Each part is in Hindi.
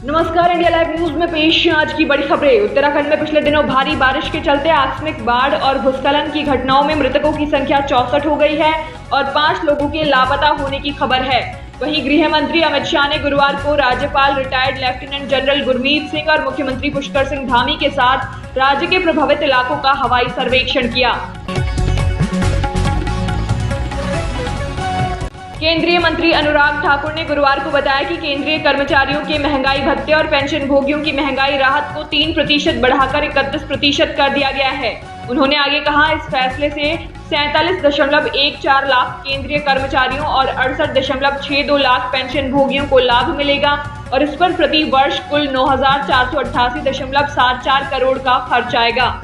नमस्कार, इंडिया लाइव न्यूज में पेश आज की बड़ी खबरें। उत्तराखंड में पिछले दिनों भारी बारिश के चलते आकस्मिक बाढ़ और भूस्खलन की घटनाओं में मृतकों की संख्या 64 हो गई है और 5 लोगों के लापता होने की खबर है। वहीं गृह मंत्री अमित शाह ने गुरुवार को राज्यपाल retired lieutenant general Gurmeet Singh और मुख्यमंत्री पुष्कर सिंह धामी के साथ राज्य के प्रभावित इलाकों का हवाई सर्वेक्षण किया। केंद्रीय मंत्री अनुराग ठाकुर ने गुरुवार को बताया कि केंद्रीय कर्मचारियों के महंगाई भत्ते और पेंशन भोगियों की महंगाई राहत को 3% बढ़ाकर 31% कर दिया गया है। उन्होंने आगे कहा, इस फैसले से 47.14 लाख केंद्रीय कर्मचारियों और 68.62 लाख पेंशन भोगियों को लाभ मिलेगा और इस पर प्रति वर्ष कुल 9,488.74 करोड़ का खर्च आएगा।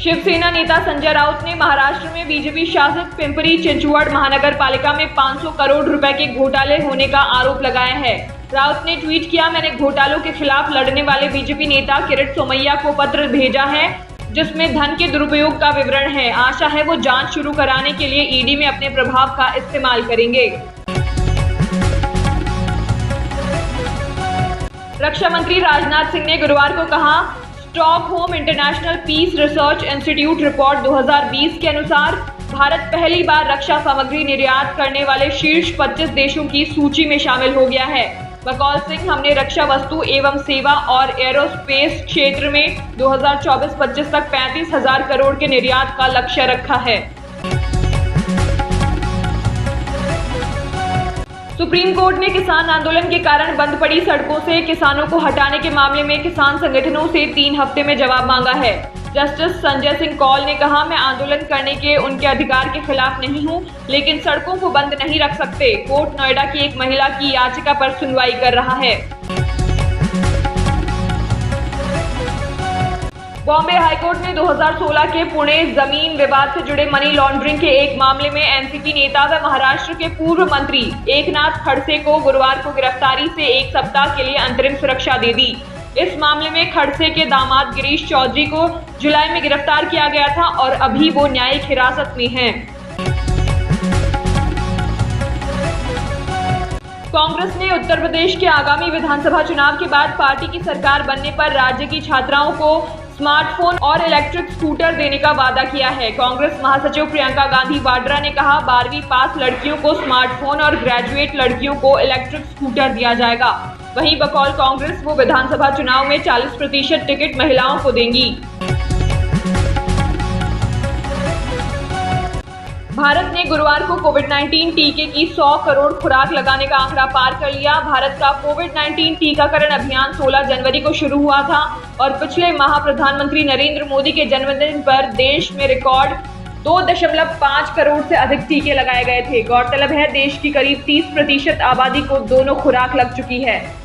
शिवसेना नेता संजय राउत ने महाराष्ट्र में बीजेपी शासित पिंपरी चिंचवड महानगर पालिका में 500 करोड़ रुपए के घोटाले होने का आरोप लगाया है। राउत ने ट्वीट किया, मैंने घोटालों के खिलाफ लड़ने वाले बीजेपी नेता किरीट सोमैया को पत्र भेजा है जिसमें धन के दुरुपयोग का विवरण है। आशा है वो जांच शुरू कराने के लिए ईडी में अपने प्रभाव का इस्तेमाल करेंगे। रक्षा मंत्री राजनाथ सिंह ने गुरुवार को कहा, Stockholm international peace research institute report 2020 के अनुसार भारत पहली बार रक्षा सामग्री निर्यात करने वाले शीर्ष 25 देशों की सूची में शामिल हो गया है। बकौल सिंह, हमने रक्षा वस्तु एवं सेवा और एरोस्पेस क्षेत्र में 2024-25 तक 35,000 करोड़ के निर्यात का लक्ष्य रखा है। सुप्रीम कोर्ट ने किसान आंदोलन के कारण बंद पड़ी सड़कों से किसानों को हटाने के मामले में किसान संगठनों से 3 हफ्ते में जवाब मांगा है। जस्टिस संजय सिंह कौल ने कहा, मैं आंदोलन करने के उनके अधिकार के खिलाफ नहीं हूं, लेकिन सड़कों को बंद नहीं रख सकते। कोर्ट नोएडा की एक महिला की याचिका पर सुनवाई कर रहा है। बॉम्बे हाईकोर्ट ने 2016 के पुणे जमीन विवाद से जुड़े मनी लॉन्ड्रिंग के एक मामले में एनसीपी नेता व महाराष्ट्र के पूर्व मंत्री एकनाथ खड़से को गुरुवार को गिरफ्तारी से 1 सप्ताह के लिए अंतरिम सुरक्षा दे दी। इस मामले में खड़से के दामाद गिरीश चौधरी को जुलाई में गिरफ्तार किया गया था और अभी वो न्यायिक हिरासत में हैं। कांग्रेस ने उत्तर प्रदेश के आगामी विधानसभा चुनाव के बाद पार्टी की सरकार बनने पर राज्य की छात्राओं को स्मार्टफोन और इलेक्ट्रिक स्कूटर देने का वादा किया है। कांग्रेस महासचिव प्रियंका गांधी वाड्रा ने कहा, 12वीं पास लड़कियों को स्मार्टफोन और ग्रेजुएट लड़कियों को इलेक्ट्रिक स्कूटर दिया जाएगा। वहीं बकौल कांग्रेस वो विधानसभा चुनाव में 40% टिकट महिलाओं को देंगी। भारत ने गुरुवार को कोविड-19 टीके की 100 करोड़ खुराक लगाने का आंकड़ा पार कर लिया। भारत का कोविड-19 टीकाकरण अभियान 16 जनवरी को शुरू हुआ था और पिछले माह प्रधानमंत्री नरेंद्र मोदी के जन्मदिन पर देश में रिकॉर्ड 2.5 करोड़ से अधिक टीके लगाए गए थे। गौरतलब है, देश की करीब 30% आबादी को दोनों खुराक लग चुकी है।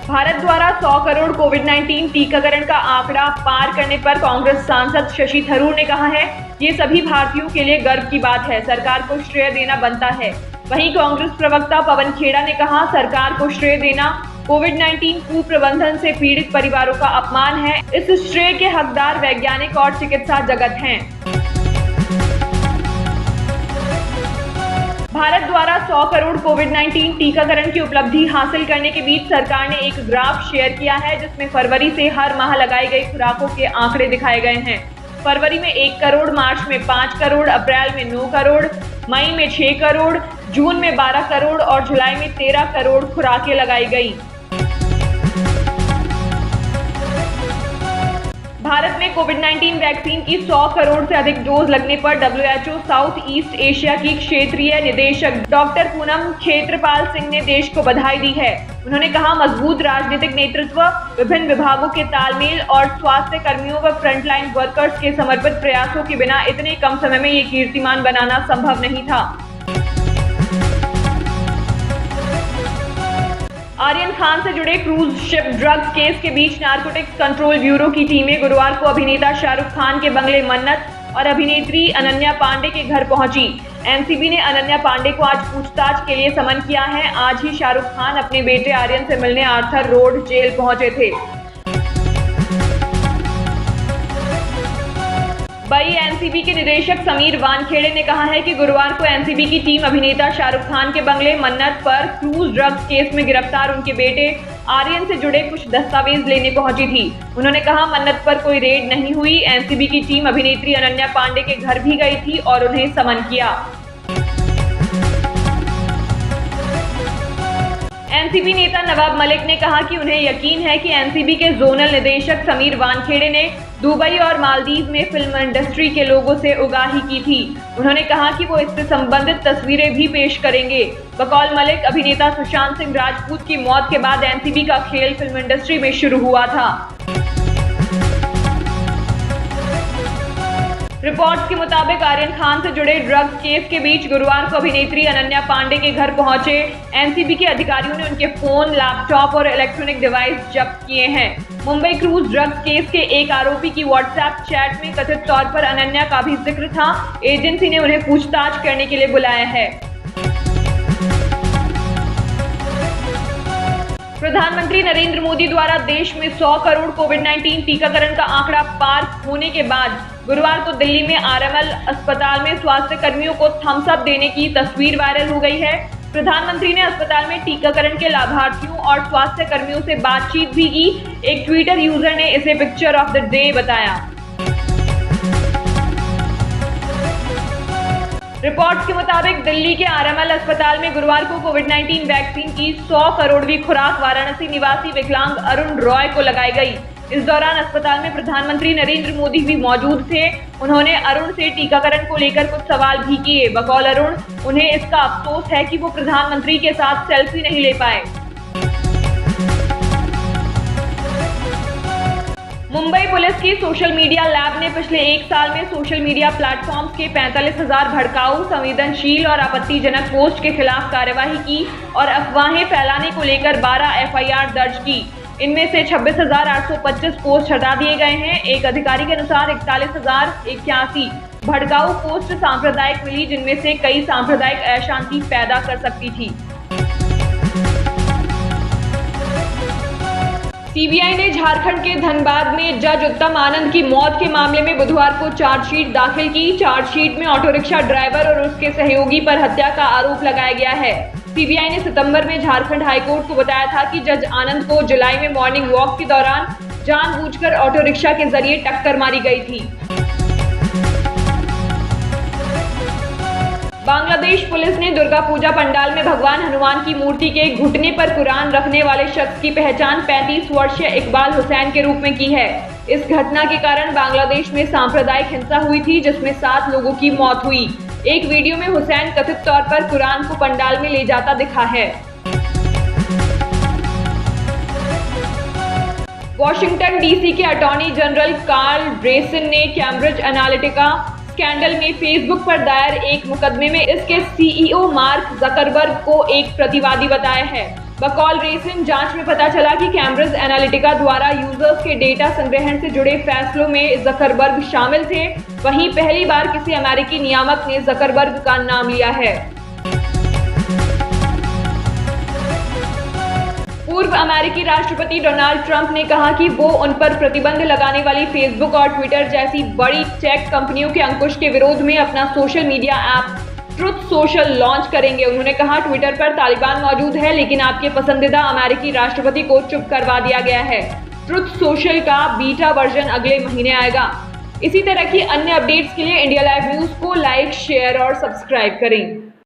भारत द्वारा 100 करोड़ कोविड-19 टीकाकरण का आंकड़ा पार करने पर कांग्रेस सांसद शशि थरूर ने कहा है, ये सभी भारतीयों के लिए गर्व की बात है, सरकार को श्रेय देना बनता है। वहीं कांग्रेस प्रवक्ता पवन खेड़ा ने कहा, सरकार को श्रेय देना कोविड-19 कुप्रबंधन से पीड़ित परिवारों का अपमान है। इस श्रेय के हकदार वैज्ञानिक और चिकित्सा जगत हैं। भारत द्वारा 100 करोड़ कोविड-19 टीकाकरण की उपलब्धि हासिल करने के बीच सरकार ने एक ग्राफ शेयर किया है जिसमें फरवरी से हर माह लगाई गई खुराकों के आंकड़े दिखाए गए हैं। फरवरी में 1 करोड़, मार्च में 5 करोड़, अप्रैल में 9 करोड़, मई में 6 करोड़, जून में 12 करोड़ और जुलाई में 13 करोड़ खुराकें लगाई गई। भारत में कोविड-19 वैक्सीन की 100 करोड़ से अधिक डोज लगने पर WHO साउथ ईस्ट एशिया की क्षेत्रीय निदेशक डॉक्टर पूनम क्षेत्रपाल सिंह ने देश को बधाई दी है। उन्होंने कहा, मजबूत राजनीतिक नेतृत्व, विभिन्न विभागों के तालमेल और स्वास्थ्य कर्मियों व फ्रंटलाइन वर्कर्स के समर्पित प्रयासों के बिना इतने कम समय में ये कीर्तिमान बनाना संभव नहीं था। आर्यन खान से जुड़े क्रूज शिप ड्रग्स केस के बीच नारकोटिक्स कंट्रोल ब्यूरो की टीमें गुरुवार को अभिनेता शाहरुख खान के बंगले मन्नत और अभिनेत्री अनन्या पांडे के घर पहुंची। एनसीबी ने अनन्या पांडे को आज पूछताछ के लिए समन किया है। आज ही शाहरुख खान अपने बेटे आर्यन से मिलने आर्थर रोड जेल पहुंचे थे। वहीं एनसीबी के निदेशक समीर वानखेड़े ने कहा है कि गुरुवार को एनसीबी की टीम अभिनेता शाहरुख खान के बंगले मन्नत पर क्रूज ड्रग्स केस में गिरफ्तार उनके बेटे आर्यन से जुड़े कुछ दस्तावेज लेने पहुंची थी। उन्होंने कहा, मन्नत पर कोई रेड नहीं हुई। एनसीबी की टीम अभिनेत्री अनन्या पांडे के घर भी गई थी और उन्हें समन किया। एनसीबी नेता नवाब मलिक ने कहा कि उन्हें यकीन है कि एनसीबी के जोनल निदेशक समीर वानखेड़े ने दुबई और मालदीव में फिल्म इंडस्ट्री के लोगों से उगाही की थी। उन्होंने कहा कि वो इससे संबंधित तस्वीरें भी पेश करेंगे। बकौल मलिक, अभिनेता सुशांत सिंह राजपूत की मौत के बाद एनसीबी का खेल फिल्म इंडस्ट्री में शुरू हुआ था। रिपोर्ट्स के मुताबिक आर्यन खान से जुड़े ड्रग्स केस के बीच गुरुवार को अभिनेत्री अनन्या पांडे के घर पहुंचे एनसीबी के अधिकारियों ने उनके फोन, लैपटॉप और इलेक्ट्रॉनिक डिवाइस जब्त किए हैं। मुंबई क्रूज ड्रग्स केस के एक आरोपी की व्हाट्सएप चैट में कथित तौर पर अनन्या का भी जिक्र था। एजेंसी ने उन्हें पूछताछ करने के लिए बुलाया है। प्रधानमंत्री नरेंद्र मोदी द्वारा देश में 100 करोड़ कोविड-19 टीकाकरण का आंकड़ा पार होने के बाद गुरुवार को दिल्ली में आरएमएल अस्पताल में स्वास्थ्य कर्मियों को थम्स अप देने की तस्वीर वायरल हो गई है। प्रधानमंत्री ने अस्पताल में टीकाकरण के लाभार्थियों और स्वास्थ्य कर्मियों से बातचीत भी की। एक ट्विटर यूजर ने इसे पिक्चर ऑफ द डे बताया। रिपोर्ट्स के मुताबिक दिल्ली के आरएमएल अस्पताल में गुरुवार को कोविड-19 वैक्सीन की 100 करोड़वीं खुराक वाराणसी निवासी विकलांग अरुण रॉय को लगाई गई। इस दौरान अस्पताल में प्रधानमंत्री नरेंद्र मोदी भी मौजूद थे। उन्होंने अरुण से टीकाकरण को लेकर कुछ सवाल भी किए। बकौल अरुण, उन्हें इसका अफसोस है कि वो प्रधानमंत्री के साथ सेल्फी नहीं ले पाए। मुंबई पुलिस की सोशल मीडिया लैब ने पिछले एक साल में सोशल मीडिया प्लेटफॉर्म्स के 45,000 भड़काऊ, संवेदनशील और आपत्तिजनक पोस्ट के खिलाफ कार्यवाही की और अफवाहें फैलाने को लेकर 12 एफआईआर दर्ज की। इनमें से 26,825 पोस्ट हटा दिए गए हैं। एक अधिकारी के अनुसार 41,081 भड़काऊ पोस्ट सांप्रदायिक मिली, जिनमें से कई सांप्रदायिक अशांति पैदा कर सकती थी। सीबीआई ने झारखंड के धनबाद में जज उत्तम आनंद की मौत के मामले में बुधवार को चार्जशीट दाखिल की। चार्जशीट में ऑटो रिक्शा ड्राइवर और उसके सहयोगी पर हत्या का आरोप लगाया गया है। सीबीआई ने सितंबर में झारखंड हाईकोर्ट को बताया था कि जज आनंद को जुलाई में मॉर्निंग वॉक के दौरान जानबूझकर ऑटो रिक्शा के जरिए टक्कर मारी गई थी। बांग्लादेश पुलिस ने दुर्गा पूजा पंडाल में भगवान हनुमान की मूर्ति के घुटने पर कुरान रखने वाले शख्स की पहचान 35 वर्षीय इकबाल हुसैन के रूप में की है। इस घटना के कारण बांग्लादेश में सांप्रदायिक हिंसा हुई थी, जिसमें 7 लोगों की मौत हुई। एक वीडियो में हुसैन कथित तौर पर कुरान को पंडाल में ले जाता दिखा है। वॉशिंगटन डीसी के अटॉर्नी जनरल कार्ल ड्रेसन ने कैम्ब्रिज एनालिटिका स्कैंडल में फेसबुक पर दायर एक मुकदमे में इसके सीईओ मार्क जकरबर्ग को एक प्रतिवादी बताया है। बकौल ड्रेसन, जांच में पता चला कि कैम्ब्रिज एनालिटिका द्वारा यूजर्स के डेटा संग्रहण से जुड़े फैसलों में जकरबर्ग शामिल थे। वहीं पहली बार किसी अमेरिकी नियामक ने जकरबर्ग का नाम लिया है। पूर्व अमेरिकी राष्ट्रपति डोनाल्ड ट्रंप ने कहा कि वो उन पर प्रतिबंध लगाने वाली फेसबुक और ट्विटर जैसी बड़ी टेक कंपनियों के अंकुश के विरोध में अपना social media app truth social launch करेंगे। उन्होंने कहा, ट्विटर पर तालिबान मौजूद है, लेकिन आपके पसंदीदा अमेरिकी राष्ट्रपति को चुप करवा दिया गया है। ट्रुथ सोशल का बीटा वर्जन अगले महीने आएगा। इसी तरह की अन्य अपडेट्स के लिए इंडिया लाइव न्यूज को लाइक, शेयर और सब्सक्राइब करें।